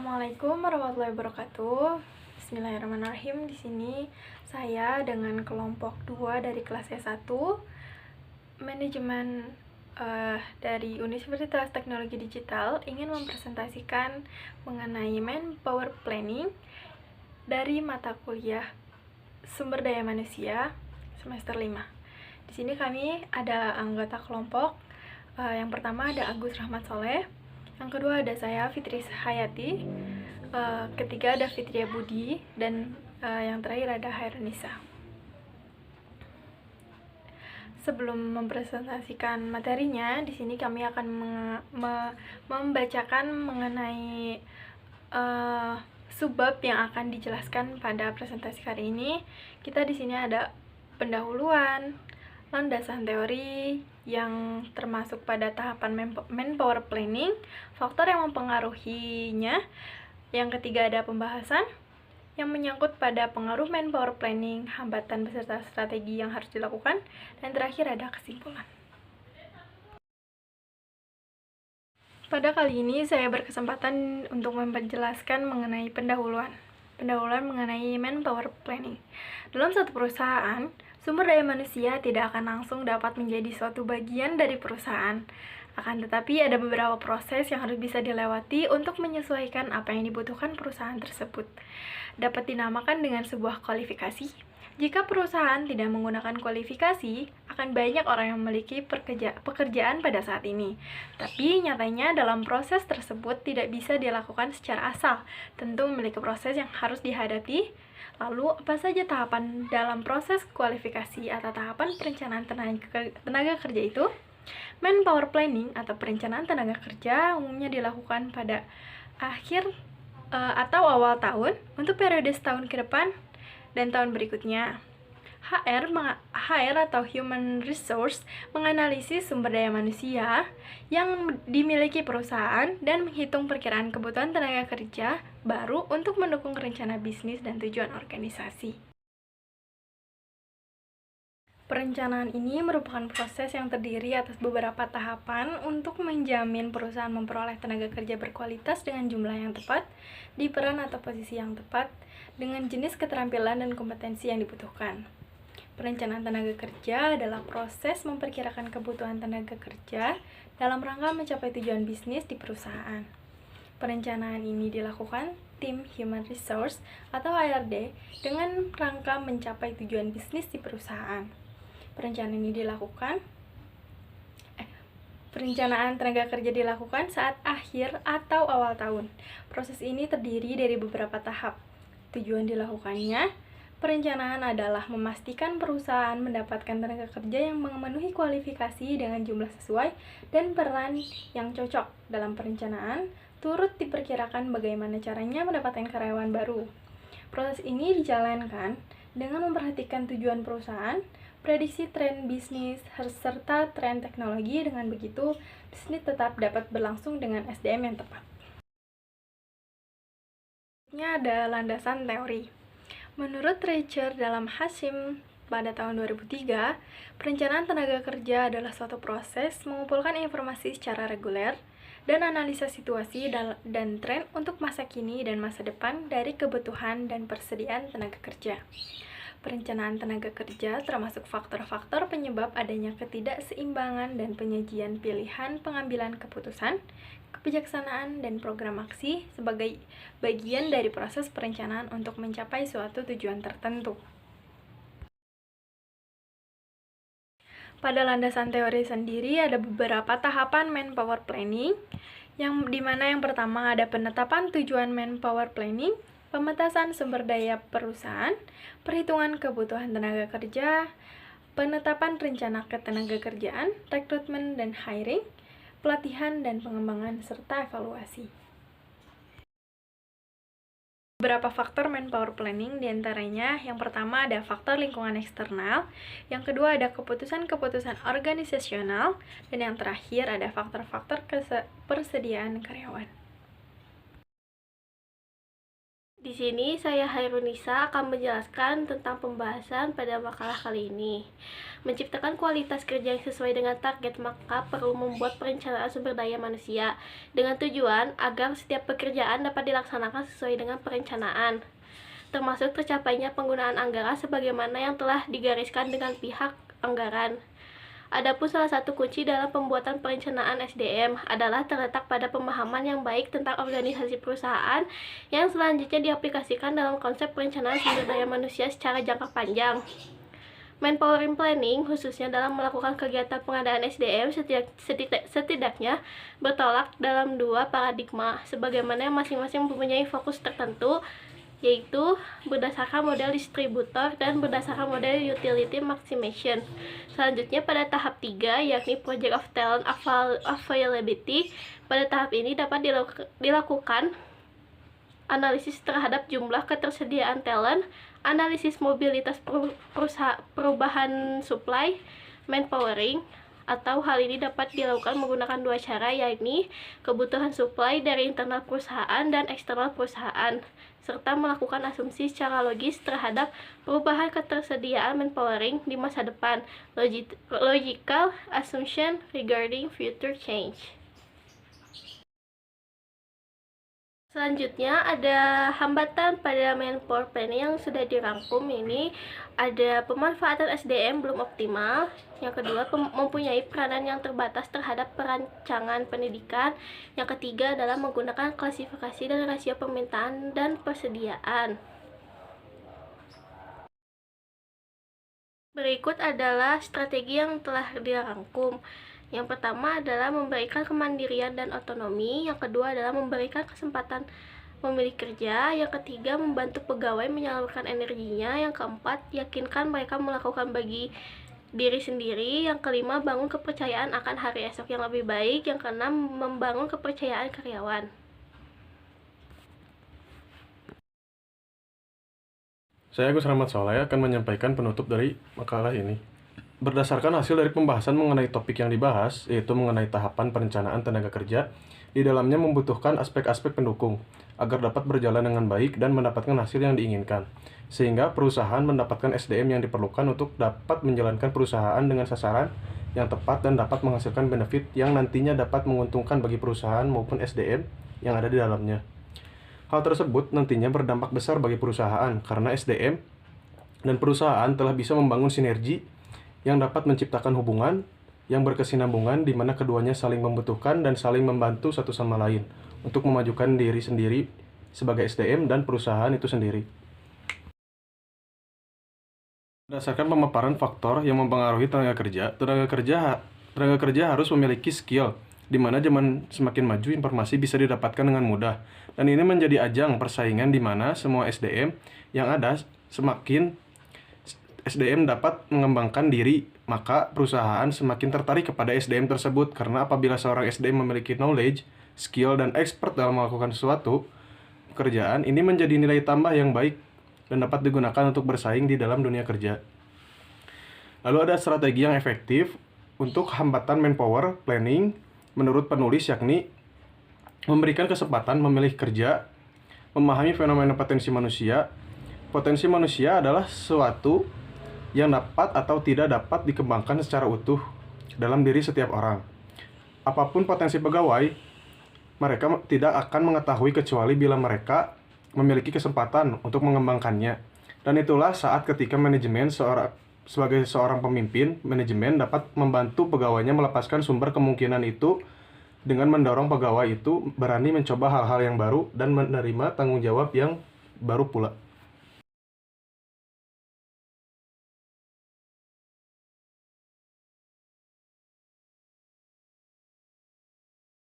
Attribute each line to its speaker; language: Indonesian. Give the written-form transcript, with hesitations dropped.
Speaker 1: Assalamualaikum warahmatullahi wabarakatuh. Bismillahirrahmanirrahim. Di sini saya dengan kelompok 2 dari kelas S1 manajemen dari Universitas Teknologi Digital ingin mempresentasikan mengenai Manpower Planning dari mata kuliah Sumber Daya Manusia semester 5. Di sini kami ada anggota kelompok. Yang pertama ada Agus Rahmat Soleh. Yang kedua ada saya, Fitri Hayati. Ketiga ada Fitria Budi. Dan yang terakhir ada Hairunisa. Sebelum mempresentasikan materinya, di sini kami akan membacakan mengenai subbab yang akan dijelaskan pada presentasi kali ini. Kita di sini ada pendahuluan, landasan teori yang termasuk pada tahapan Manpower Planning, faktor yang mempengaruhinya. Yang ketiga ada pembahasan yang menyangkut pada pengaruh Manpower Planning, hambatan beserta strategi yang harus dilakukan, dan terakhir ada kesimpulan. Pada kali ini saya berkesempatan untuk menjelaskan mengenai pendahuluan mengenai Manpower Planning. Dalam satu perusahaan, sumber daya manusia tidak akan langsung dapat menjadi suatu bagian dari perusahaan. Akan tetapi ada beberapa proses yang harus bisa dilewati untuk menyesuaikan apa yang dibutuhkan perusahaan tersebut. Dapat dinamakan dengan sebuah kualifikasi. Jika perusahaan tidak menggunakan kualifikasi, akan banyak orang yang memiliki pekerjaan pada saat ini. Tapi nyatanya dalam proses tersebut tidak bisa dilakukan secara asal. Tentu memiliki proses yang harus dihadapi. Lalu, apa saja tahapan dalam proses kualifikasi atau tahapan perencanaan tenaga kerja itu? Manpower Planning atau perencanaan tenaga kerja umumnya dilakukan pada akhir atau awal tahun untuk periode setahun ke depan dan tahun berikutnya. HR atau Human Resource menganalisis sumber daya manusia yang dimiliki perusahaan dan menghitung perkiraan kebutuhan tenaga kerja baru untuk mendukung rencana bisnis dan tujuan organisasi. Perencanaan ini merupakan proses yang terdiri atas beberapa tahapan untuk menjamin perusahaan memperoleh tenaga kerja berkualitas dengan jumlah yang tepat, di peran atau posisi yang tepat, dengan jenis keterampilan dan kompetensi yang dibutuhkan. Perencanaan tenaga kerja adalah proses memperkirakan kebutuhan tenaga kerja dalam rangka mencapai tujuan bisnis di perusahaan. Perencanaan ini dilakukan tim Human Resource atau HRD dengan rangka mencapai tujuan bisnis di perusahaan. Perencanaan tenaga kerja dilakukan saat akhir atau awal tahun. Proses ini terdiri dari beberapa tahap. Tujuan dilakukannya, perencanaan adalah memastikan perusahaan mendapatkan tenaga kerja yang memenuhi kualifikasi dengan jumlah sesuai dan peran yang cocok. Dalam perencanaan, turut diperkirakan bagaimana caranya mendapatkan karyawan baru. Proses ini dijalankan dengan memperhatikan tujuan perusahaan, prediksi tren bisnis, serta tren teknologi. Dengan begitu, bisnis tetap dapat berlangsung dengan SDM yang tepat. Ini ada landasan teori. Menurut Richard dalam Hashim pada tahun 2003, perencanaan tenaga kerja adalah suatu proses mengumpulkan informasi secara reguler dan analisa situasi dan tren untuk masa kini dan masa depan dari kebutuhan dan persediaan tenaga kerja. Perencanaan tenaga kerja termasuk faktor-faktor penyebab adanya ketidakseimbangan dan penyajian pilihan pengambilan keputusan, kebijaksanaan, dan program aksi sebagai bagian dari proses perencanaan untuk mencapai suatu tujuan tertentu. Pada landasan teori sendiri ada beberapa tahapan Manpower Planning, yang dimana yang pertama ada penetapan tujuan Manpower Planning, pemetasan sumber daya perusahaan, perhitungan kebutuhan tenaga kerja, penetapan rencana ketenaga kerjaan, rekrutmen dan hiring, pelatihan dan pengembangan, serta evaluasi. Beberapa faktor Manpower Planning diantaranya, yang pertama ada faktor lingkungan eksternal, yang kedua ada keputusan-keputusan organisasional, dan yang terakhir ada faktor-faktor persediaan karyawan.
Speaker 2: Di sini saya Hairunisa akan menjelaskan tentang pembahasan pada makalah kali ini. Menciptakan kualitas kerja yang sesuai dengan target, maka perlu membuat perencanaan sumber daya manusia dengan tujuan agar setiap pekerjaan dapat dilaksanakan sesuai dengan perencanaan, termasuk tercapainya penggunaan anggaran sebagaimana yang telah digariskan dengan pihak anggaran. Adapun salah satu kunci dalam pembuatan perencanaan SDM adalah terletak pada pemahaman yang baik tentang organisasi perusahaan yang selanjutnya diaplikasikan dalam konsep perencanaan sumber daya manusia secara jangka panjang. Manpower planning khususnya dalam melakukan kegiatan pengadaan SDM setidaknya bertolak dalam dua paradigma, sebagaimana masing-masing mempunyai fokus tertentu, yaitu berdasarkan model distributor dan berdasarkan model utility maximization. Selanjutnya pada tahap 3, yakni project of talent availability. Pada tahap ini dapat dilakukan analisis terhadap jumlah ketersediaan talent, analisis mobilitas perubahan supply, manpowering, atau hal ini dapat dilakukan menggunakan dua cara, yakni kebutuhan supply dari internal perusahaan dan eksternal perusahaan, serta melakukan asumsi secara logis terhadap perubahan ketersediaan manpowering di masa depan, logical assumption regarding future change. Selanjutnya ada hambatan pada manpower planning yang sudah dirangkum. Ini ada pemanfaatan SDM belum optimal. Yang kedua, mempunyai peranan yang terbatas terhadap perancangan pendidikan. Yang ketiga adalah menggunakan klasifikasi dan rasio permintaan dan persediaan. Berikut adalah strategi yang telah dirangkum. Yang pertama adalah memberikan kemandirian dan otonomi. Yang kedua adalah memberikan kesempatan memilih kerja. Yang ketiga, membantu pegawai menyalurkan energinya. Yang keempat, yakinkan mereka melakukan bagi diri sendiri. Yang kelima, bangun kepercayaan akan hari esok yang lebih baik. Yang keenam, membangun kepercayaan karyawan.
Speaker 3: Saya Agus Rahmat Soleh akan menyampaikan penutup dari makalah ini. Berdasarkan hasil dari pembahasan mengenai topik yang dibahas, yaitu mengenai tahapan perencanaan tenaga kerja, di dalamnya membutuhkan aspek-aspek pendukung, agar dapat berjalan dengan baik dan mendapatkan hasil yang diinginkan, sehingga perusahaan mendapatkan SDM yang diperlukan untuk dapat menjalankan perusahaan dengan sasaran yang tepat dan dapat menghasilkan benefit yang nantinya dapat menguntungkan bagi perusahaan maupun SDM yang ada di dalamnya. Hal tersebut nantinya berdampak besar bagi perusahaan, karena SDM dan perusahaan telah bisa membangun sinergi yang dapat menciptakan hubungan yang berkesinambungan di mana keduanya saling membutuhkan dan saling membantu satu sama lain untuk memajukan diri sendiri sebagai SDM dan perusahaan itu sendiri. Berdasarkan pemaparan faktor yang mempengaruhi tenaga kerja harus memiliki skill, di mana zaman semakin maju informasi bisa didapatkan dengan mudah, dan ini menjadi ajang persaingan di mana semua SDM yang ada semakin SDM dapat mengembangkan diri, maka perusahaan semakin tertarik kepada SDM tersebut, karena apabila seorang SDM memiliki knowledge, skill, dan expert dalam melakukan sesuatu pekerjaan, ini menjadi nilai tambah yang baik dan dapat digunakan untuk bersaing di dalam dunia kerja. Lalu ada strategi yang efektif untuk hambatan manpower planning menurut penulis, yakni memberikan kesempatan memilih kerja, memahami fenomena potensi manusia. Potensi manusia adalah sesuatu yang dapat atau tidak dapat dikembangkan secara utuh dalam diri setiap orang. Apapun potensi pegawai, mereka tidak akan mengetahui kecuali bila mereka memiliki kesempatan untuk mengembangkannya. Dan itulah saat ketika sebagai seorang pemimpin, manajemen dapat membantu pegawainya melepaskan sumber kemungkinan itu dengan mendorong pegawai itu berani mencoba hal-hal yang baru dan menerima tanggung jawab yang baru pula.